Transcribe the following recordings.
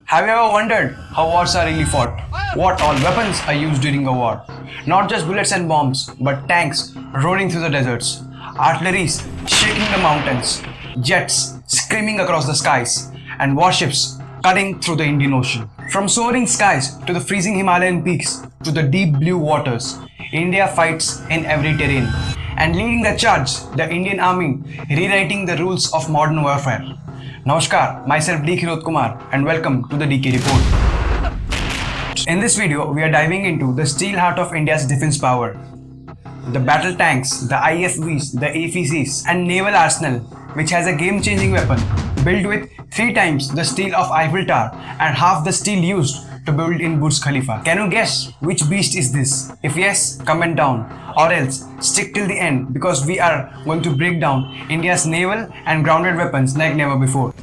Have you ever wondered how wars are really fought? What all weapons are used during a war? Not just bullets and bombs, but tanks roaring through the deserts, artilleries shaking the mountains, jets screaming across the skies, and warships cutting through the Indian Ocean. From soaring skies to the freezing Himalayan peaks to the deep blue waters, India fights in every terrain. And leading the charge, the Indian Army rewriting the rules of modern warfare. Namaskar, myself D. Kirot Kumar and welcome to the DK Report. In this video, we are diving into the steel heart of India's defense power. The battle tanks, the IFVs, the APCs and Naval Arsnel, which has a game-changing weapon built with 3 times the steel of Eiffel Tower and half the steel used to build in Burj Khalifa. Can you guess which beast is this? If yes, comment down, or else stick till the end because we are going to break down India's naval and grounded weapons like never before.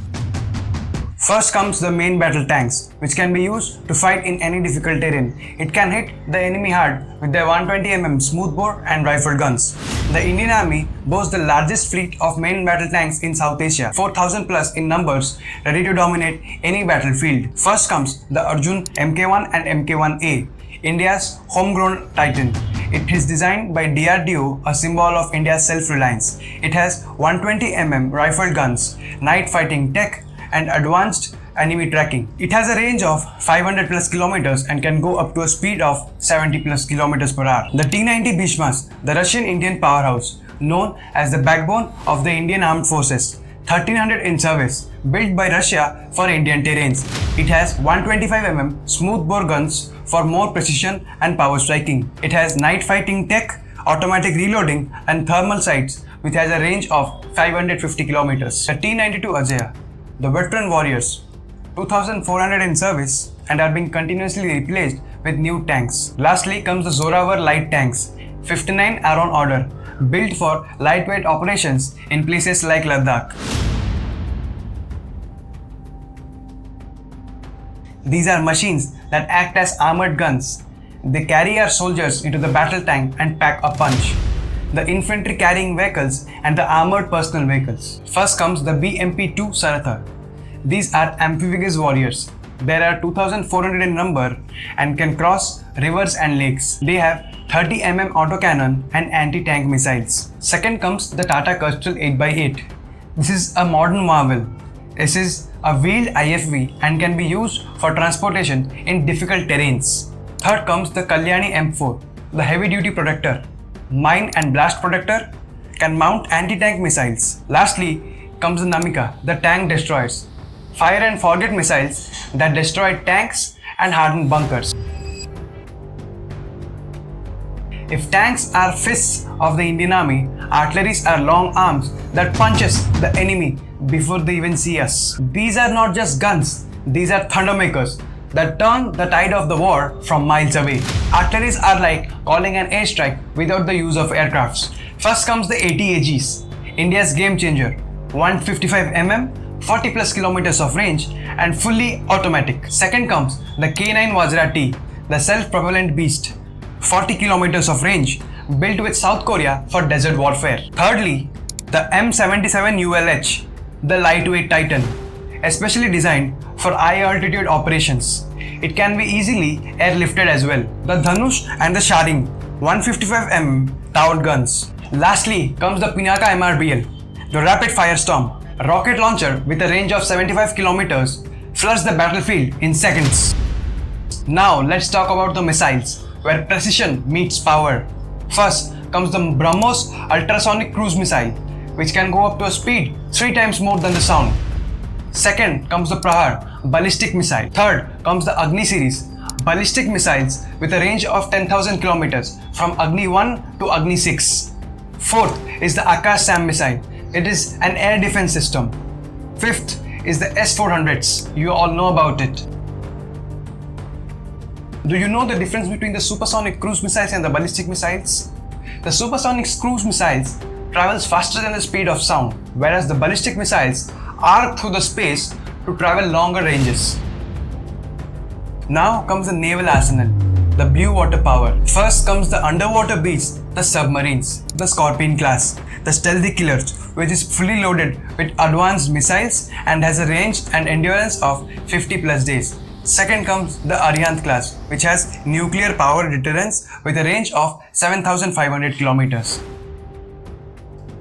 First comes the main battle tanks, which can be used to fight in any difficult terrain. It can hit the enemy hard with their 120mm smoothbore and rifled guns. The Indian Army boasts the largest fleet of main battle tanks in South Asia, 4,000 plus in numbers, ready to dominate any battlefield. First comes the Arjun Mk1 and Mk1A, India's homegrown titan. It is designed by DRDO, a symbol of India's self-reliance. It has 120mm rifled guns, night fighting tech, and advanced enemy tracking. It has a range of 500 plus kilometers and can go up to a speed of 70 plus kilometers per hour. The T-90 Bhishmas, the Russian-Indian powerhouse, known as the backbone of the Indian Armed Forces, 1300 in service, built by Russia for Indian terrains. It has 125mm smoothbore guns for more precision and power striking. It has night fighting tech, automatic reloading and thermal sights, which has a range of 550 kilometers. The T-92 Ajaya, the veteran warriors, 2,400 in service and are being continuously replaced with new tanks. Lastly comes the Zorawar light tanks, 59 are on order, built for lightweight operations in places like Ladakh. These are machines that act as armored guns. They carry our soldiers into the battle tank and pack a punch. The infantry carrying vehicles and the armored personal vehicles. First comes the BMP-2 Sarathar. These are amphibious warriors. There are 2,400 in number and can cross rivers and lakes. They have 30mm autocannon and anti-tank missiles. Second comes the Tata Kestrel 8x8. This is a modern marvel. This is a wheeled IFV and can be used for transportation in difficult terrains. Third comes the Kalyani M4, the heavy-duty protector. Mine and blast protector, can mount anti-tank missiles. Lastly comes the Namika, the tank destroyers. Fire and forget missiles that destroy tanks and harden bunkers. If tanks are fists of the Indian Army, artilleries are long arms that punches the enemy before they even see us. These are not just guns, these are thundermakers that turn the tide of the war from miles away. Artilleries are like calling an airstrike without the use of aircrafts. First comes the ATAGs, India's game changer, 155mm, 40 plus kilometers of range and fully automatic. Second comes the K9 Vajra T, the self-propellant beast, 40 kilometers of range, built with South Korea for desert warfare. Thirdly, the M77 ULH, the lightweight titan, especially designed for high altitude operations. It can be easily airlifted as well. The Dhanush and the Sharing, 155mm towered guns. Lastly comes the Pinaka MRBL, the Rapid Firestorm, a rocket launcher with a range of 75 kilometers, floods the battlefield in seconds. Now let's talk about the missiles, where precision meets power. First comes the BrahMos ultrasonic cruise missile, which can go up to a speed 3 times more than the sound. Second comes the Prahar ballistic missile. Third comes the Agni series, ballistic missiles with a range of 10,000 kilometers from Agni 1 to Agni 6. Fourth is the Akash SAM missile. It is an air defense system. Fifth is the S-400s. You all know about it. Do you know the difference between the supersonic cruise missiles and the ballistic missiles? The supersonic cruise missiles travels faster than the speed of sound, whereas the ballistic missiles arc through the space to travel longer ranges. Now comes the Naval Arsenal. the blue water power. First comes the underwater beasts, the submarines, the Scorpion class, the stealthy killers, which is fully loaded with advanced missiles and has a range and endurance of 50 plus days. Second comes the Ariane class, which has nuclear power deterrence with a range of 7,500 kilometers.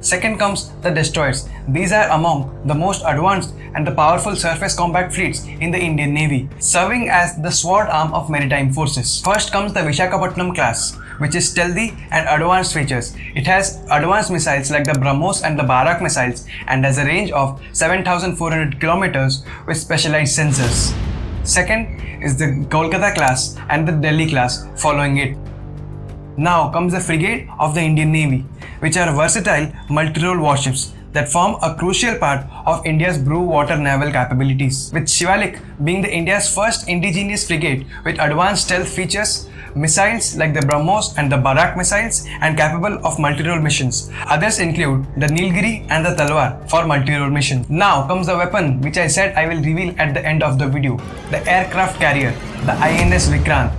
Second comes the destroyers. These are among the most advanced and the powerful surface combat fleets in the Indian Navy, serving as the sword arm of maritime forces. First comes the Visakhapatnam class, which is stealthy and advanced features. It has advanced missiles like the BrahMos and the Barak missiles and has a range of 7,400 kilometers with specialized sensors. Second is the Kolkata class and the Delhi class following it. Now comes the frigate of the Indian Navy, which are versatile multi-role warships that form a crucial part of India's blue water naval capabilities, with Shivalik being the India's first indigenous frigate with advanced stealth features, missiles like the BrahMos and the Barak missiles, and capable of multi-role missions. Others include the Nilgiri and the Talwar for multi-role missions. Now comes the weapon which I said I will reveal at the end of the video, the aircraft carrier, the INS Vikrant,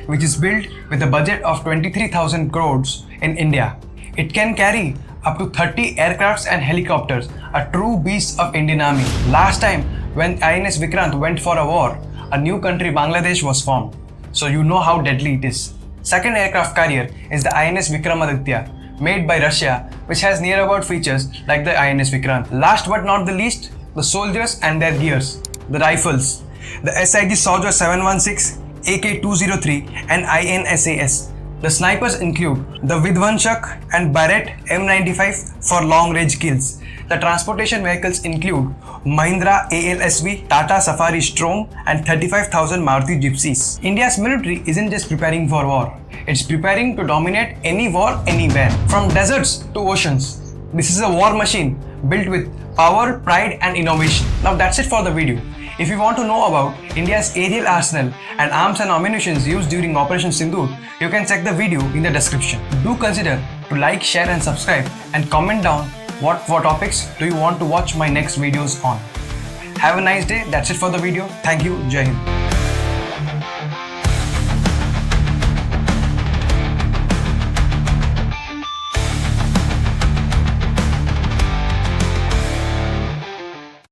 which is built with a budget of 23,000 crores in India. It can carry up to 30 aircrafts and helicopters, a true beast of Indian Army. Last time when INS Vikrant went for a war, a new country Bangladesh was formed. So you know how deadly it is. Second aircraft carrier is the INS Vikramaditya, made by Russia, which has near about features like the INS Vikrant. Last but not the least, the soldiers and their gears, the rifles, the SIG Soldier 716, AK-203 and INSAS. The snipers include the Vidvanshak and Barrett M95 for long-range kills. The transportation vehicles include Mahindra ALSV, Tata Safari Strom and 35,000 Maruti Gypsies. India's military isn't just preparing for war, it's preparing to dominate any war anywhere, from deserts to oceans. This is a war machine built with power, pride and innovation. Now that's it for the video. If you want to know about India's aerial arsenal and arms and ammunitions used during Operation Sindoor, you can check the video in the description. Do consider to like, share and subscribe and comment down what topics do you want to watch my next videos on. Have a nice day. That's it for the video. Thank you. Jai Hind.